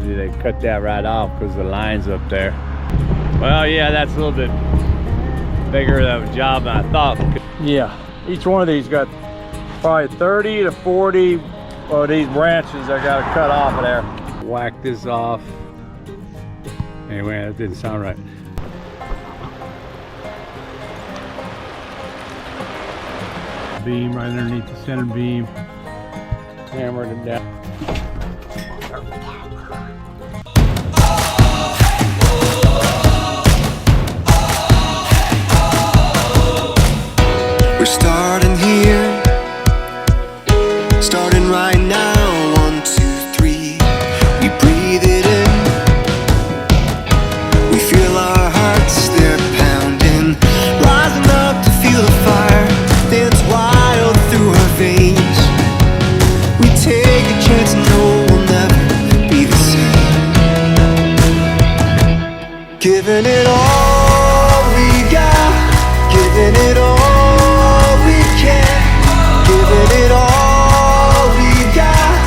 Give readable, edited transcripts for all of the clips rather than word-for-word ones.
they cut that right off because the line's up there. Well, yeah, that's a little bit bigger of a job than I thought. Yeah, each one of these got probably 30 to 40 of these branches I got to cut off of there. Whack this off. Anyway, that didn't sound right. Beam right underneath the center beam. Hammered it down. We're starting here, starting right now. 1, 2, 3. We breathe it in. We feel our hearts, they're pounding, rising up to feel the fire dance wild through our veins. We take a chance, no, we'll never be the same. Giving it all we got, giving it all. Giving it all we got.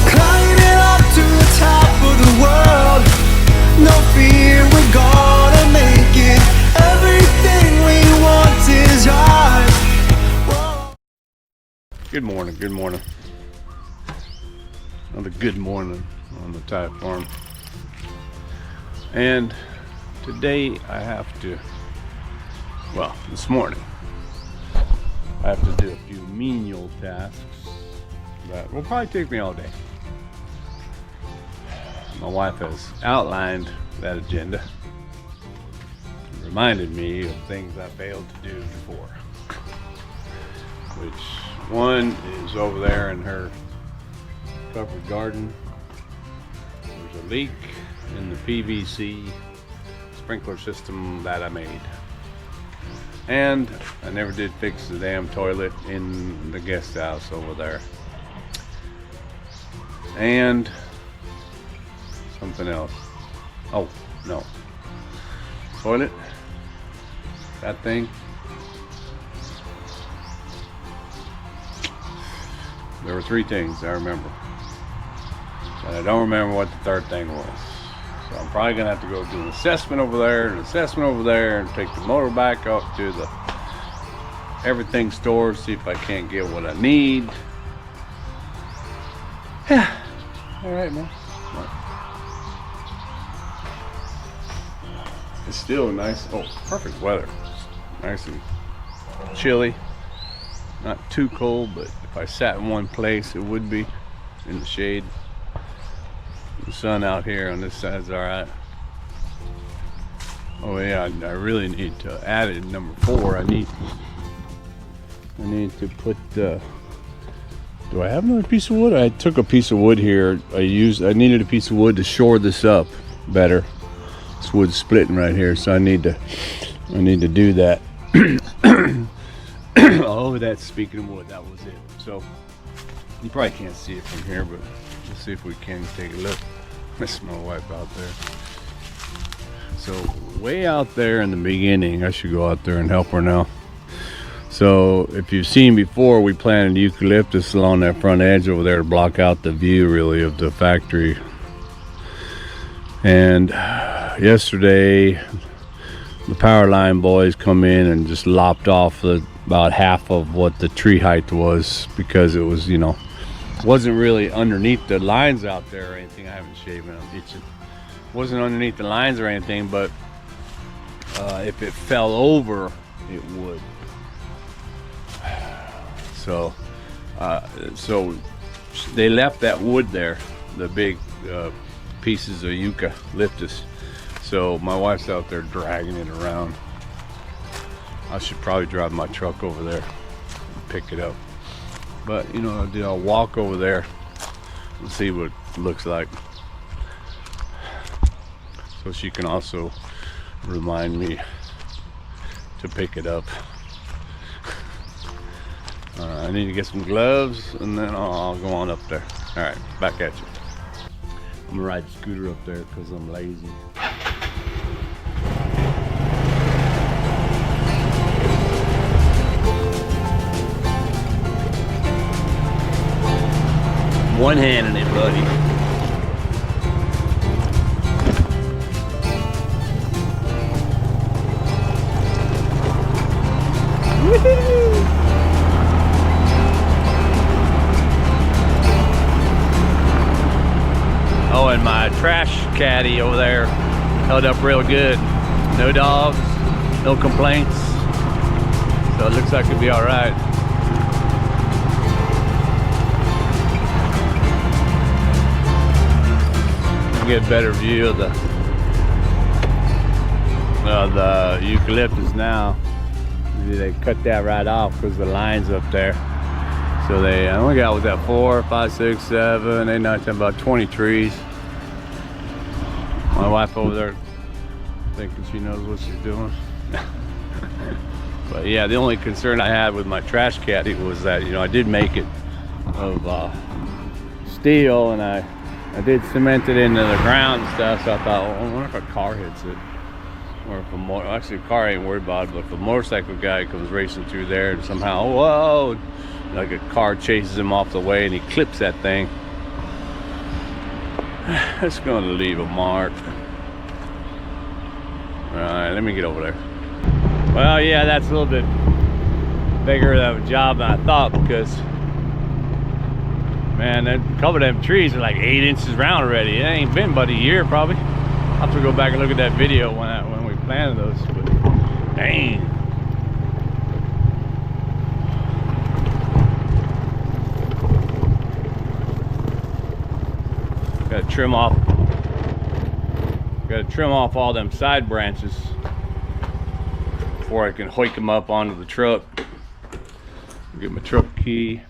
Climbing up to the top of the world. No fear, we're gonna make it. Everything we want is ours. Good morning, good morning. Another good morning on the Thai farm. And today I have to, well, this morning, I have to do a few menial tasks that will probably take me all day. My wife has outlined that agenda, reminded me of things I failed to do before. Which one is over there in her covered garden. There's a leak in the PVC sprinkler system that I made. And I never did fix the damn toilet in the guest house over there. And something else. Oh, no. Toilet. That thing. There were 3 things I remember. But I don't remember what the third thing was. So I'm probably gonna have to go do an assessment over there, an assessment over there, and take the motor back up to the everything store, see if I can't get what I need. Yeah. All right, man. It's still nice. Oh, perfect weather. Nice and chilly. Not too cold, but if I sat in one place, it would be in the shade. The sun out here on this side is all right. Oh yeah, I really need to add it. Number 4, I need to put. Do I have another piece of wood? I took a piece of wood here. I needed a piece of wood to shore this up better. This wood's splitting right here, so I need to do that. Oh, that's, speaking of wood, that was it. So you probably can't see it from here, but let's see if we can take a look. That's my wife out there. So way out there in the beginning, I should go out there and help her now. So if you've seen before, we planted eucalyptus along that front edge over there to block out the view really of the factory. And yesterday the power line boys come in and just lopped off about half of what the tree height was, because it was, you know, wasn't really underneath the lines out there or anything. I haven't shaven, I'm itching. Wasn't underneath the lines or anything, but if it fell over, it would. So they left that wood there, the big pieces of eucalyptus. So my wife's out there dragging it around. I should probably drive my truck over there and pick it up. But you know, I'll walk over there and see what it looks like. So she can also remind me to pick it up. I need to get some gloves and then I'll go on up there. All right, back at you. I'm gonna ride the scooter up there because I'm lazy. One hand in it, buddy. Oh, and my trash caddy over there held up real good. No dogs, no complaints. So it looks like it'll be all right. Get a better view of the eucalyptus now. They cut that right off because the line's up there. So they only got, was that 4, 5, 6, 7, 8, 9, 10, about 20 trees. My wife over there thinking she knows what she's doing. But yeah, the only concern I had with my trash caddy was that, you know, I did make it of steel, and I did cement it into the ground and stuff, so I thought, well, I wonder if a car hits it. Or if actually a car ain't worried about it, but if a motorcycle guy comes racing through there and somehow, whoa, like a car chases him off the way and he clips that thing, it's gonna leave a mark. Alright, let me get over there. Well, yeah, that's a little bit bigger of a job than I thought, because man, a couple of them trees are like 8 inches round already. It ain't been but a year probably. I'll have to go back and look at that video when we planted those, but dang. Gotta trim off all them side branches before I can hoik them up onto the truck. Get my truck key.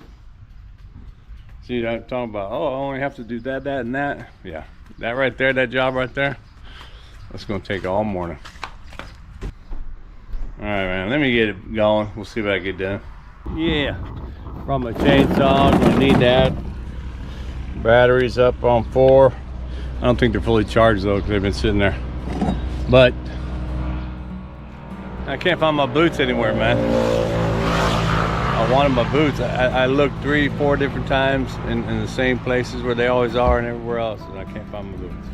See what I'm talking about? Oh, I only have to do that, that, and that. Yeah, that right there, that job right there, that's gonna take all morning. All right, man, let me get it going. We'll see what I get done. Yeah, from a chainsaw, I'm gonna need that. Batteries up on 4. I don't think they're fully charged though, because they've been sitting there. But I can't find my boots anywhere, man. I wanted my boots. I looked 3, 4 different times in the same places where they always are and everywhere else, and I can't find my boots.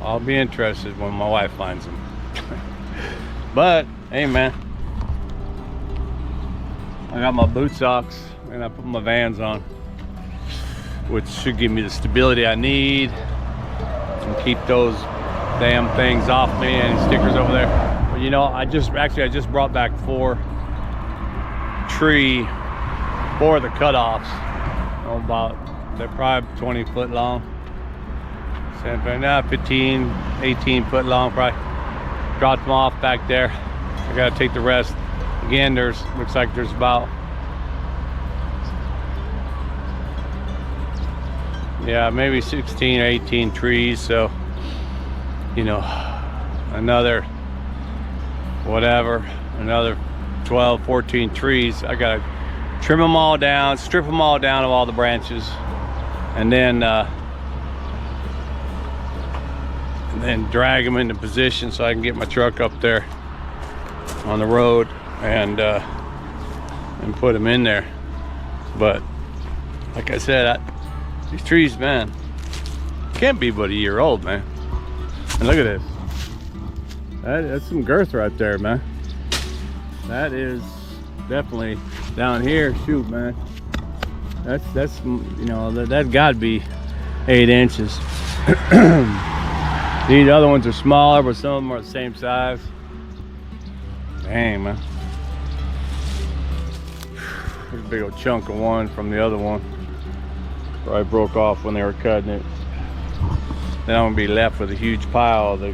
I'll be interested when my wife finds them. But hey, man, I got my boot socks and I put my Vans on, which should give me the stability I need and keep those damn things off me. And stickers over there. But you know, I just brought back 4 of the cutoffs. They're probably 20 foot long. Now 15, 18 foot long probably. Dropped them off back there. I gotta take the rest. Again, looks like there's about, yeah, maybe 16 or 18 trees. So, you know, another 12, 14 trees. I gotta trim them all down, strip them all down of all the branches, and then drag them into position so I can get my truck up there on the road and put them in there. But like I said, these trees, man, can't be but a year old, man. And look at this. That's some girth right there, man. That is definitely down here. Shoot, man. That's you know, that gotta be 8 inches. These other ones are smaller, but some of them are the same size. Dang, man. There's a big old chunk of one from the other one. Probably broke off when they were cutting it. Then I'm gonna be left with a huge pile of the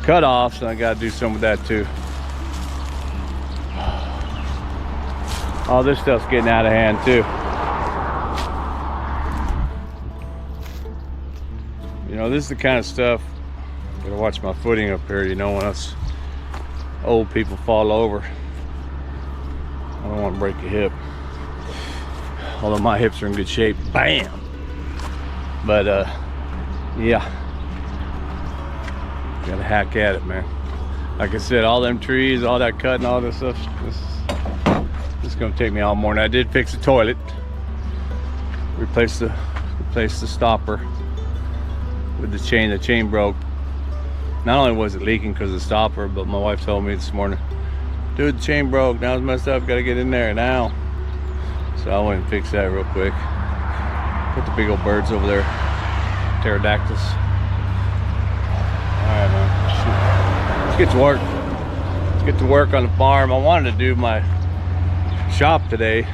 cut-offs, and I gotta do some of that too. All this stuff's getting out of hand too. You know, this is the kind of stuff, gotta watch my footing up here, you know, when us old people fall over. I don't want to break a hip. Although my hips are in good shape. Bam! But yeah. Gotta hack at it, man. Like I said, all them trees, all that cutting, all this stuff, this is gonna take me all morning. I did fix the toilet. replace the stopper with the chain. The chain broke. Not only was it leaking because of the stopper, but my wife told me this morning, dude, the chain broke, now it's messed up, gotta get in there now. So I went and fixed that real quick. Put the big old birds over there, pterodactyls. Alright, man, let's get to work. Let's get to work on the farm. I wanted to do my shop today.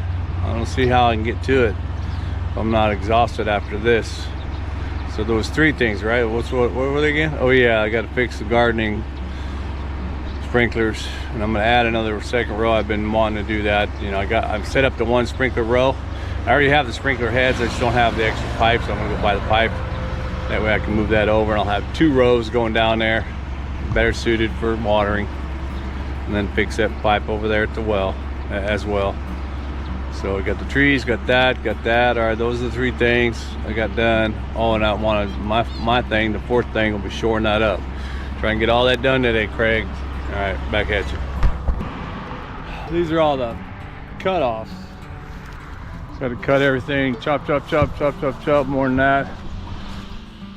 I don't see how I can get to it if I'm not exhausted after this. So there was 3 things, right? What were they again? Oh yeah, I got to fix the gardening sprinklers, and I'm gonna add another second row. I've been wanting to do that. You know, I've set up the 1 sprinkler row. I already have the sprinkler heads, I just don't have the extra pipe, so I'm gonna go buy the pipe. That way I can move that over, and I'll have 2 rows going down there, better suited for watering, and then fix that pipe over there at the well as well. So we got the trees, got that. All right, those are the 3 things I got done. Oh, and I wanted my thing, the 4th thing will be shoring that up. Try and get all that done today, Craig. All right, back at you. These are all the cut-offs. Got to cut everything, chop, more than that.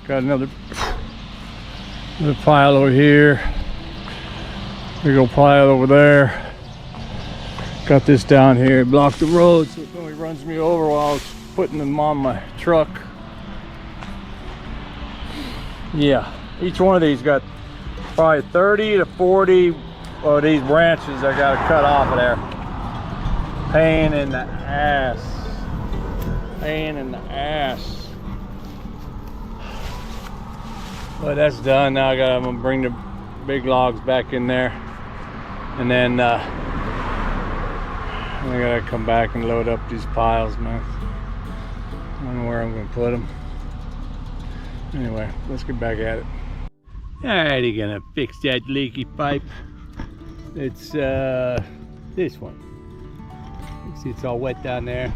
Got another pile over here. Big old pile over there. Got this down here, block the road so it only runs me over while I was putting them on my truck. Yeah, each one of these got probably 30 to 40 of these branches I gotta cut off of there. Pain in the ass. Pain in the ass. But that's done. Now I'm gonna bring the big logs back in there, and then I gotta come back and load up these piles, man. I don't know where I'm gonna put them. Anyway, let's get back at it. Alrighty, gonna fix that leaky pipe. It's this one. You see it's all wet down there.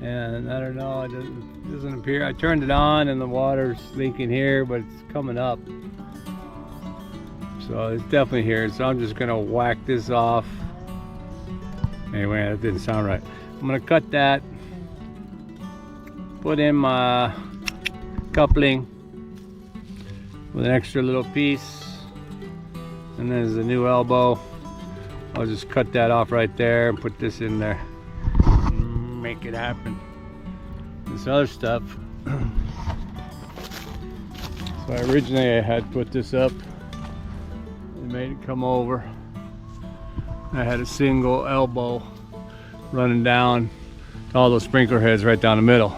And I don't know, it doesn't appear. I turned it on and the water's leaking here, but it's coming up. So it's definitely here. So I'm just gonna whack this off. Anyway, that didn't sound right. I'm gonna cut that, put in my coupling with an extra little piece, and then there's a new elbow. I'll just cut that off right there and put this in there and make it happen. This other stuff, so originally I had put this up and made it come over. I had a single elbow running down to all those sprinkler heads right down the middle.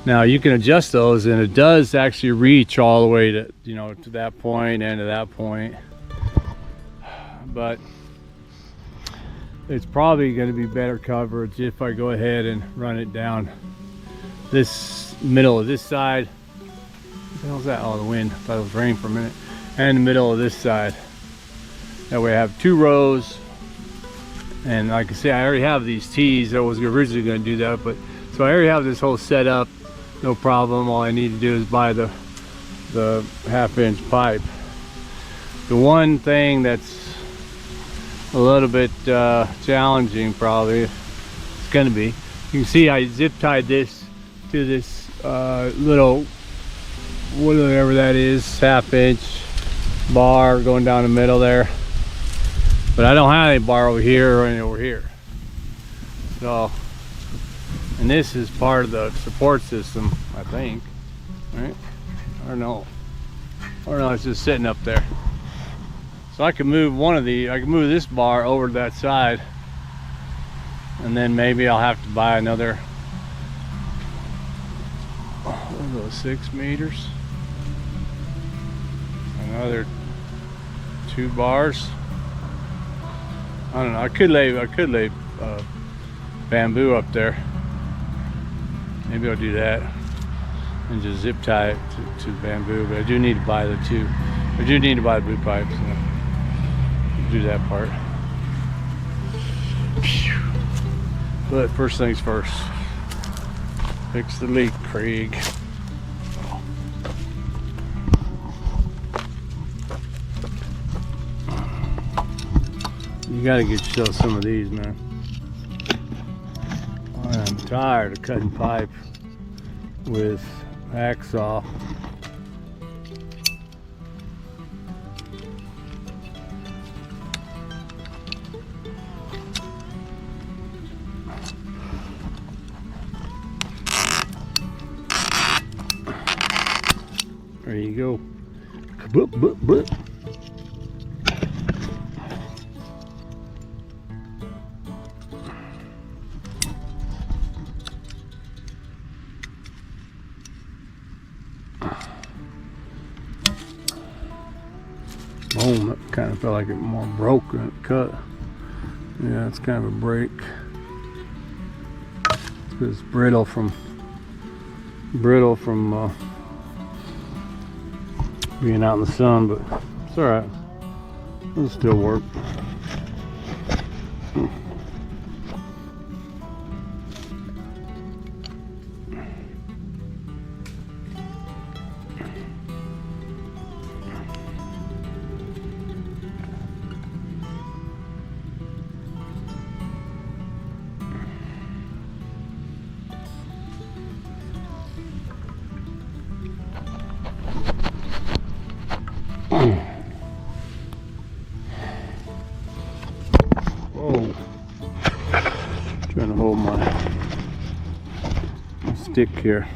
Now you can adjust those, and it does actually reach all the way to, you know, to that point and to that point. But it's probably going to be better coverage if I go ahead and run it down this middle of this side. What the hell's that? Oh, the wind. I thought it was rain for a minute. And the middle of this side. That way I have 2 rows. And like I say, I already have these tees. I was originally going to do that, but so I already have this whole set up, no problem. All I need to do is buy the 1/2-inch pipe. The one thing that's a little bit challenging, probably, it's going to be, you can see I zip tied this to this little, whatever that is, 1/2-inch bar going down the middle there. But I don't have any bar over here or any over here. So, and this is part of the support system, I think, right? I don't know. It's just sitting up there. So I can move one of the, I can move this bar over to that side, and then maybe I'll have to buy another, what are those, 6 meters? Another 2 bars. I don't know. I could lay bamboo up there. Maybe I'll do that and just zip tie it to the bamboo. But I do need to buy the 2. I do need to buy the blue pipes. So I'll do that part. But first things first. Fix the leak, Craig. You gotta get yourself some of these, man. I am I'm tired of cutting pipe with hacksaw. There you go. Boop, boop, boop. Boom, that kind of felt like it more broke than it cut. Yeah, it's kind of a break. It's brittle from being out in the sun, but it's alright. It'll still work. Whoa. Trying to hold my stick here.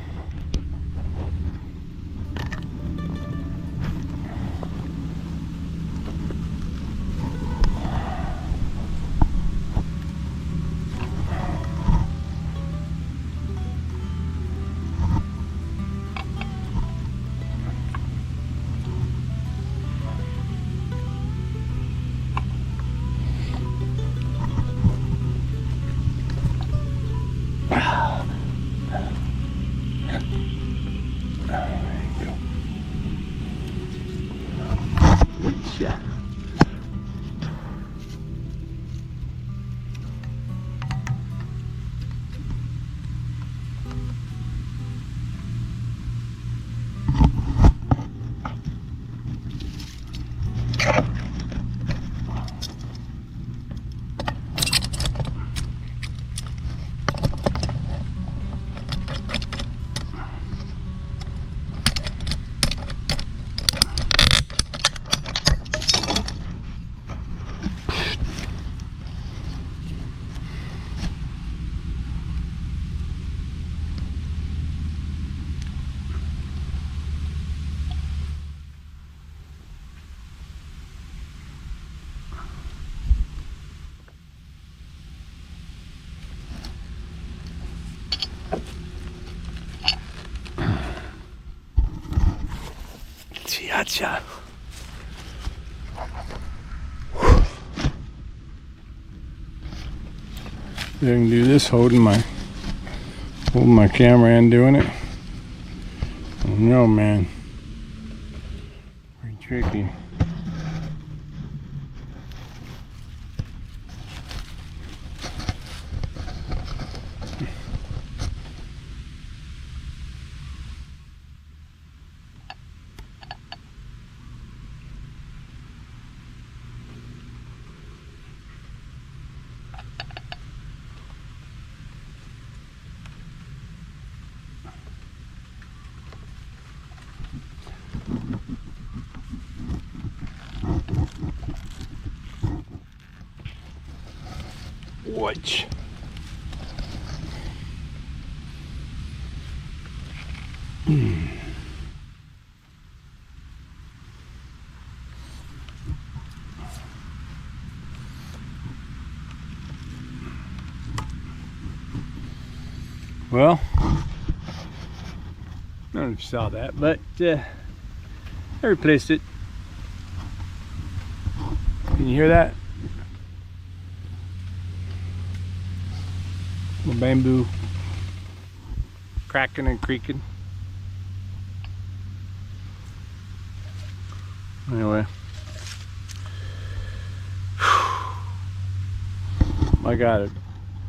Gotcha. I can do this holding my camera and doing it. No, man. Pretty tricky. Watch. Well, I don't know if you saw that, but I replaced it. Can you hear that? The bamboo cracking and creaking. Anyway, I got it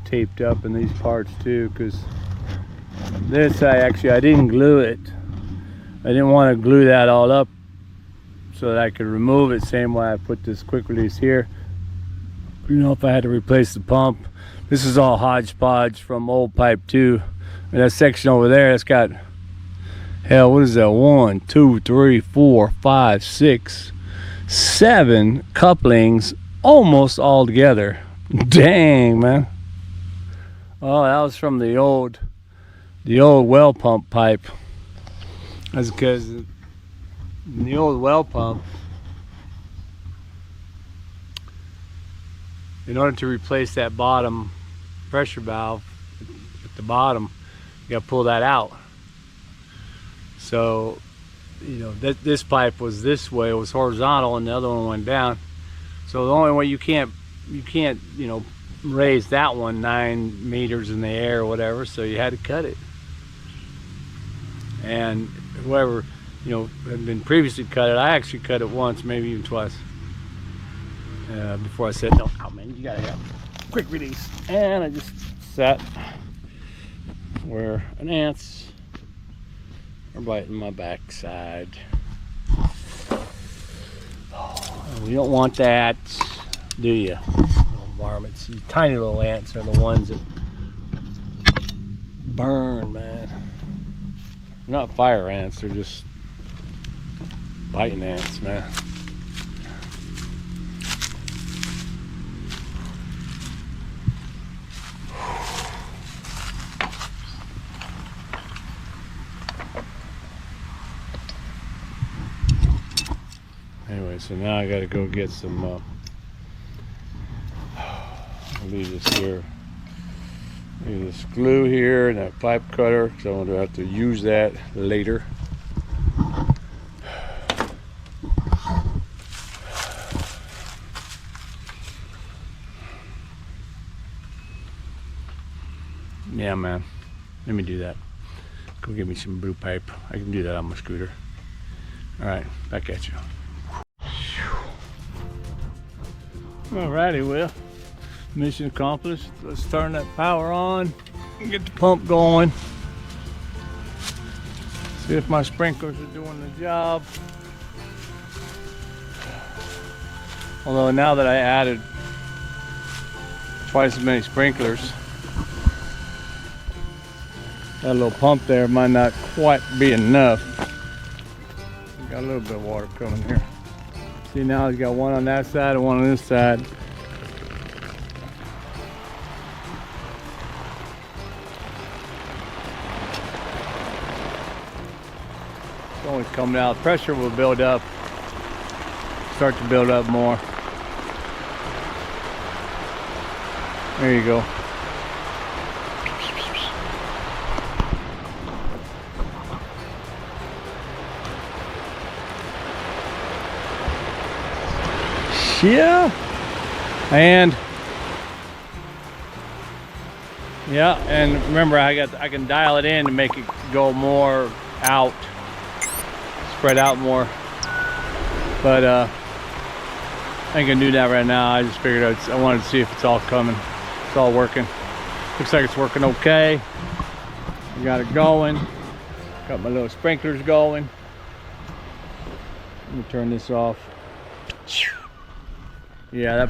taped up in these parts too, because this I didn't glue it. I didn't want to glue that all up so that I could remove it, same way I put this quick release here. You know, if I had to replace the pump, this is all hodgepodge from old pipe 2. And that section over there, that's got, hell, what is that? 1, 2, 3, 4, 5, 6, 7 couplings almost all together. Dang, man. Oh, that was from the old well pump pipe. That's because the old well pump, in order to replace that bottom pressure valve at the bottom, you gotta pull that out. So, you know, this pipe was this way, it was horizontal, and the other one went down. So the only way you can't, you know, raise that one 9 meters in the air or whatever, so you had to cut it. And whoever, you know, had been previously cut it, I actually cut it once, maybe even twice, before I said, no, oh man, you gotta have quick release. And I just sat where an ants are biting my backside. Oh, you don't want that, do you? Little varmints, these tiny little ants are the ones that burn, man. They're not fire ants, they're just biting ants, man. Anyway, so now I gotta go get some, I'll leave this here. Leave this glue here and that pipe cutter, because I'm gonna have to use that later. Yeah, man, let me do that. Go get me some blue pipe. I can do that on my scooter. All right, back at you. Alrighty, well, mission accomplished. Let's turn that power on and get the pump going. See if my sprinklers are doing the job. Although now that I added twice as many sprinklers, that little pump there might not quite be enough. Got a little bit of water coming here. See, now he's got one on that side and one on this side. It's only coming out. Pressure will build up, start to build up more. There you go. Yeah, and yeah, and remember, I can dial it in to make it go more out, spread out more. But I ain't gonna do that right now. I just figured I wanted to see if it's all coming, it's all working. Looks like it's working okay. I got it going. Got my little sprinklers going. Let me turn this off. Yeah,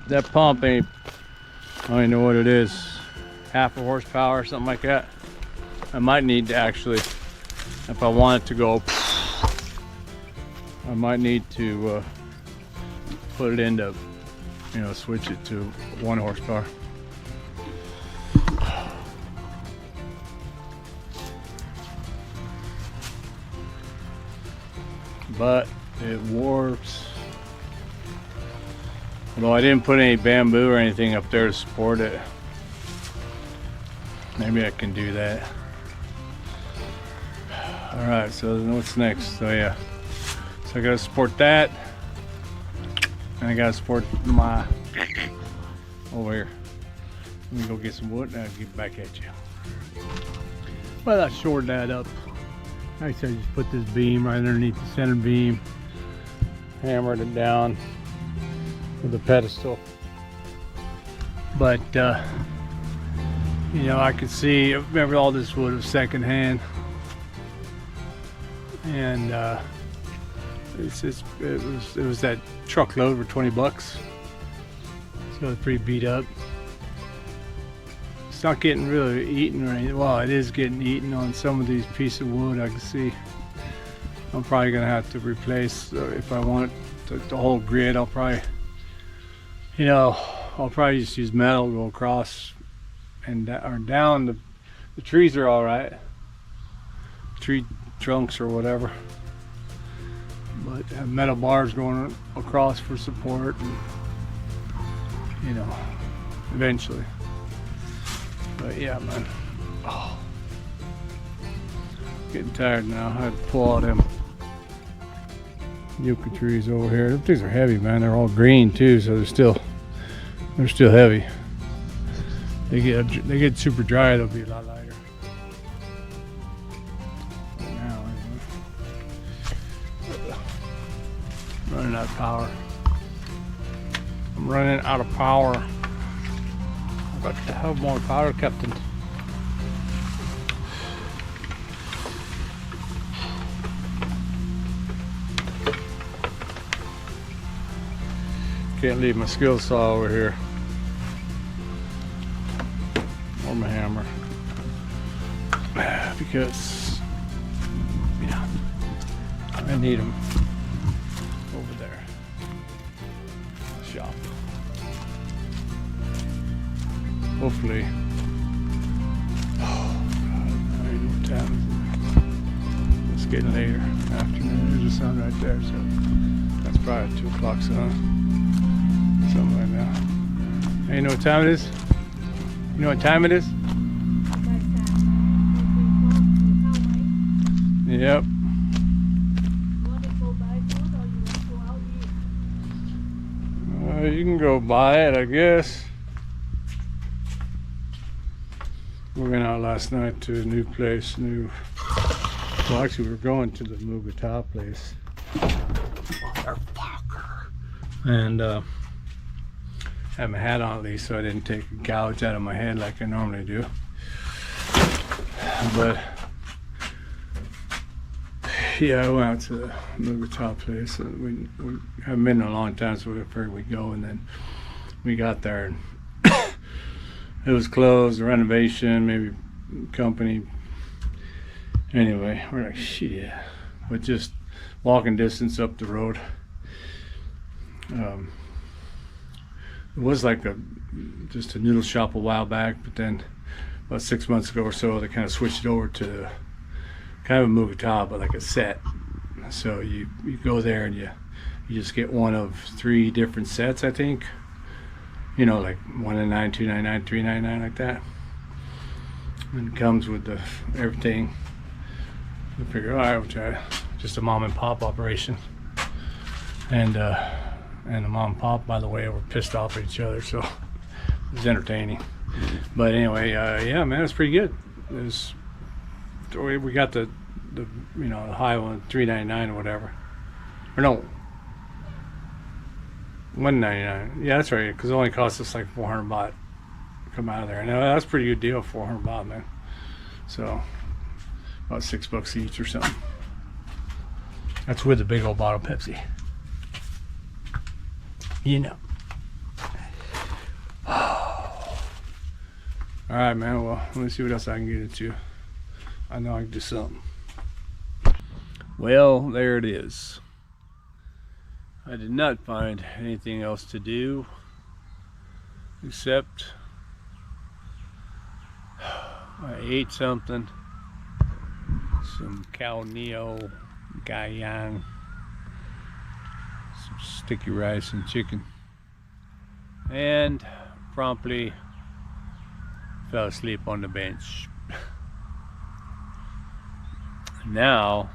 that pump ain't, I don't even know what it is, half a horsepower or something like that. I might need to actually, if I want it to go, I might need to put it into, you know, switch it to 1 horsepower. But it works. Although I didn't put any bamboo or anything up there to support it. Maybe I can do that. Alright, so what's next? So yeah. So I gotta support that. And I gotta support my over here. Let me go get some wood and I'll get back at you. Well, I shored that up. I said just put this beam right underneath the center beam. Hammered it down with a pedestal, but you know, I could see, remember, all this wood was secondhand, and it was that truckload for 20 bucks. So it's pretty beat up. It's not getting really eaten or anything. Well, it is getting eaten on some of these pieces of wood. I can see. I'm probably gonna have to replace if I want the whole grid. I'll probably, I'll probably just use metal, go across and or down. The trees are all right. Tree trunks or whatever. But have metal bars going across for support, and, eventually. But yeah, man. Oh, getting tired now. I had to pull all them yucca trees over here. Them things are heavy, man. They're all green too, so they're still heavy. They get super dry, they'll be a lot lighter. Running out of power. I'm running out of power. I've got to have more power, Captain. Can't leave my skill saw over here. Or my hammer. Because, I need them. Over there. Shop. Hopefully. Oh God, I don't know what time is it. It's getting later. Afternoon. There's the sun right there, so that's probably 2 o'clock sun. Something like that. Hey, you know what time it is? You know what time it is? Yep. You can go buy it, I guess. We went out last night to a new place, well, actually we were going to the Mugata place. Motherfucker. And had my hat on at least, so I didn't take a gouge out of my head like I normally do. But yeah, I went out to the Mugata place, and we haven't been in a long time, so we figured we'd go. And then we got there, and it was closed, renovation, maybe company. Anyway, we're like, shit. But just walking distance up the road. It was like just a noodle shop a while back, but then about 6 months ago or so, they kind of switched it over to kind of a Mugata, but like a set. So you go there and you just get one of 3 different sets, I think. Like $199, $299, $399, like that. And it comes with everything. We figure, all right, we'll try just a mom and pop operation. And the mom and pop, by the way, were pissed off at each other, so it was entertaining. But anyway, yeah, man, it's pretty good. We got the high one, $399 or whatever. Or no, $199. Yeah, that's right, because it only cost us like 400 baht to come out of there. And that's a pretty good deal, 400 baht, man. So about $6 each or something. That's with a big old bottle of Pepsi. Alright, man, well, let me see what else I can get into. I know I can do something. Well, there it is. I did not find anything else to do except I ate something. Some cow neo gayang, some sticky rice and chicken, and promptly fell asleep on the bench. Now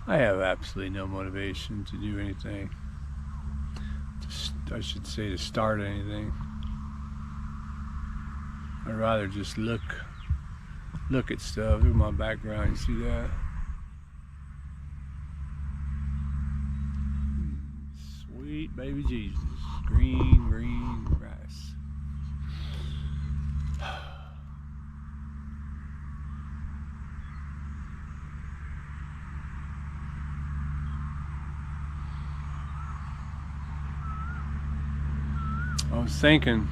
I have absolutely no motivation to do anything. I should say to start anything. I'd rather just look at stuff. Look at my background, you see that? Sweet baby Jesus. Green rice. I was thinking,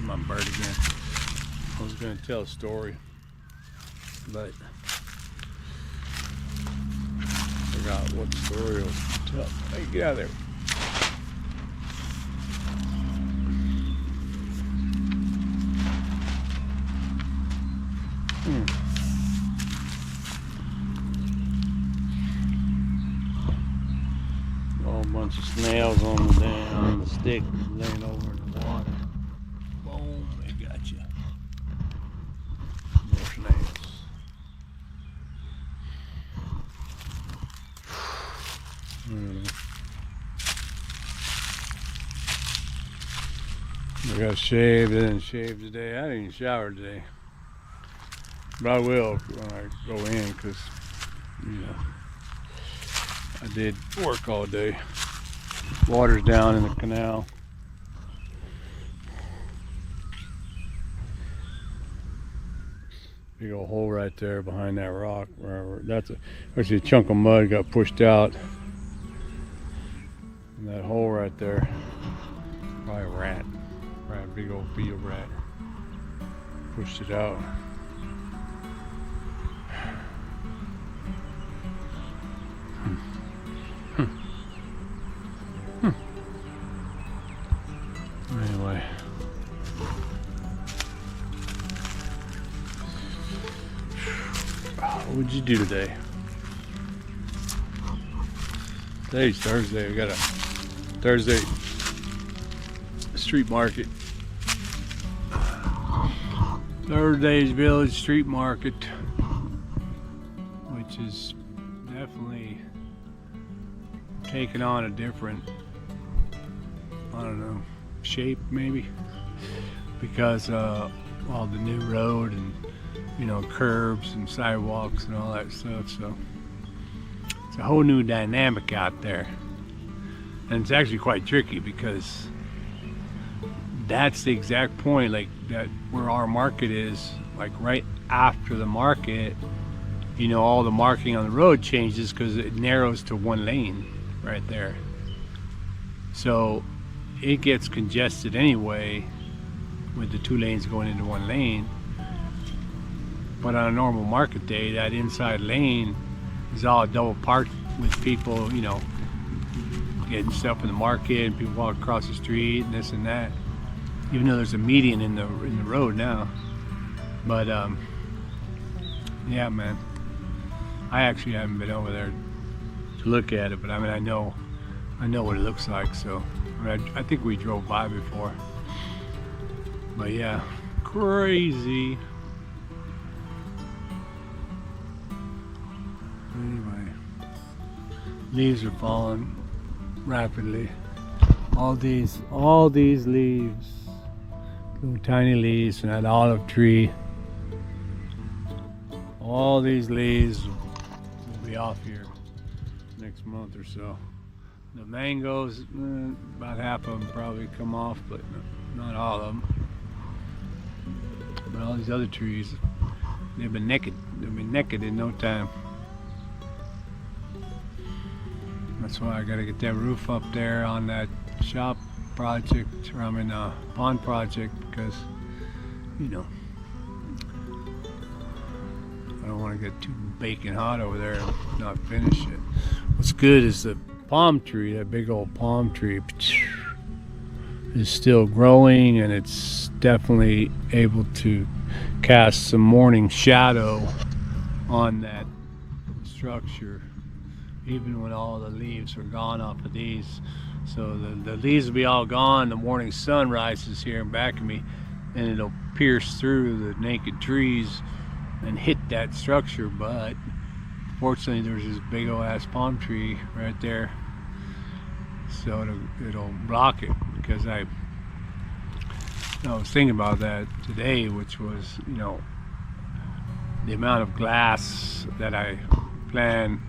my bird again. I was going to tell a story, but I forgot what story I was going to tell. Hey, get out of there. A bunch of snails on the stick laying over in the water. Boom, they got you. More snails. I got shaved. I didn't shave today. I didn't even shower today. But I will when I go in, because, you know, I did work all day. Water's down in the canal. Big old hole right there behind that rock. That's actually a chunk of mud got pushed out. And that hole right there, probably a rat. Probably a big old field rat. Pushed it out. Anyway, what'd you do today? Today's Thursday. We got a Thursday street market. Thursday's Village Street Market, which is definitely taking on a different, I don't know, shape maybe, because all the new road and, you know, curbs and sidewalks and all that stuff. So it's a whole new dynamic out there, and it's actually quite tricky, because that's the exact point, like that where our market is, like right after the market, you know, all the marking on the road changes because it narrows to one lane right there. So it gets congested anyway with the two lanes going into one lane. But on a normal market day, that inside lane is all double parked with people, you know, getting stuff in the market, and people walk across the street and this and that. Even though there's a median in the road now. But yeah, man, I actually haven't been over there to look at it, but I mean, I know what it looks like. So I mean, I think we drove by before. But yeah, crazy. Anyway, leaves are falling rapidly. All these leaves, little tiny leaves, and that olive tree. All these leaves will be off here next month or so. The mangoes, about half of them probably come off, but not all of them. But all these other trees, they've been naked. They've been naked in no time. That's why I gotta get that roof up there on that shop project, or I mean pond project, because, you know, I don't want to get too baking hot over there and not finish it. What's good is the palm tree, that big old palm tree, is still growing, and it's definitely able to cast some morning shadow on that structure, even when all the leaves are gone off of these. So the leaves will be all gone, the morning sun rises here in back of me, and it'll pierce through the naked trees and hit that structure. But fortunately there's this big old ass palm tree right there, so it'll block it. Because I was thinking about that today, which was, you know, the amount of glass that I plan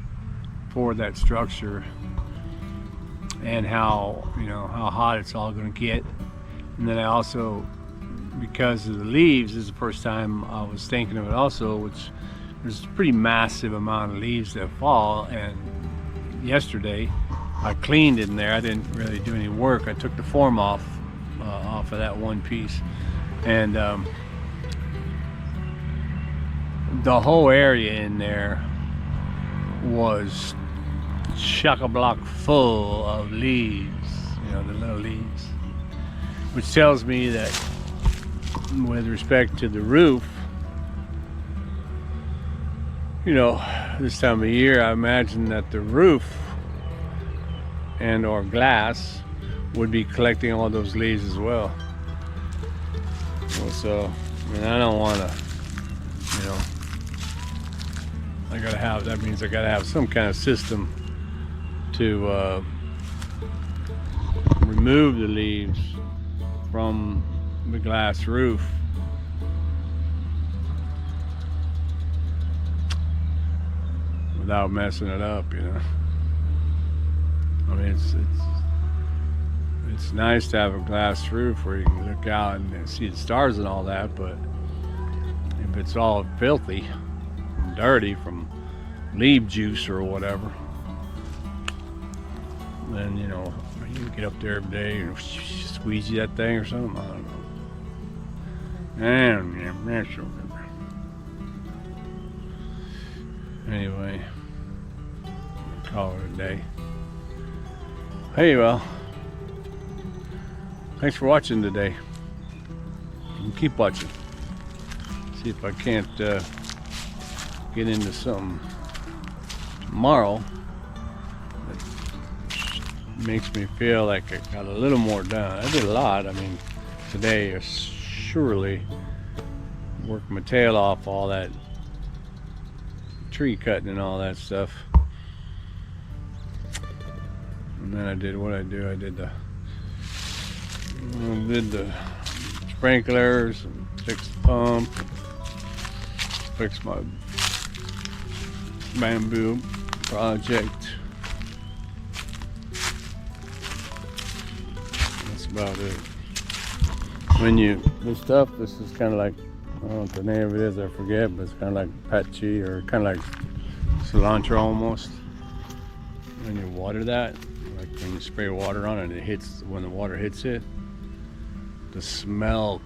for that structure, and how, you know, how hot it's all going to get. And then I also, because of the leaves, this is the first time I was thinking of it also, which there's a pretty massive amount of leaves that fall. And yesterday I cleaned in there. I didn't really do any work. I took the form off of that one piece, and the whole area in there was chock-a-block full of leaves, you know, the little leaves, which tells me that with respect to the roof, you know, this time of year, I imagine that the roof and or glass would be collecting all those leaves as well. So, I mean, I don't want to, you know, I gotta have, that means I gotta have some kind of system to remove the leaves from the glass roof. Without messing it up, you know. I mean, it's nice to have a glass roof where you can look out and see the stars and all that, but if it's all filthy and dirty from leaf juice or whatever, then, you know, you get up there every day and squeegee that thing or something. I don't know. And that's so good. Anyway, call it a day. Hey, well, thanks for watching today. And keep watching. See if I can't get into something tomorrow that makes me feel like I got a little more done. I did a lot. I mean, today I surely worked my tail off all that tree cutting and all that stuff. And then I did what I do. I did the sprinklers, and fixed the pump, fixed my bamboo project. That's about it. When this stuff, this is kind of like, I don't know what the name of it is, I forget, but it's kind of like patchy or kind of like cilantro almost. When you water that, like when you spray water on it, it hits, when the water hits it, the smell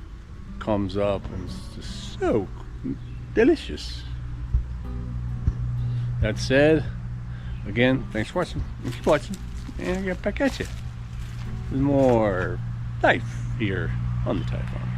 comes up and it's just so delicious. That said, again, thanks for watching. Keep watching, and I'll get back at you with more life here on the Thai Farm.